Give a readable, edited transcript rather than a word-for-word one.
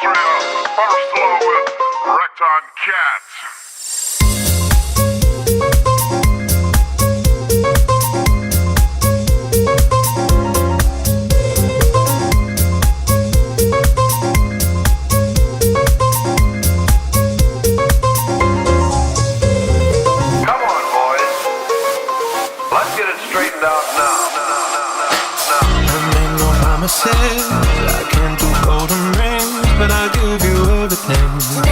First floor with Recton Cats. Come on, boys. Let's get it straightened out now. I made no promises. I can't do golden rings, but I'll give you everything.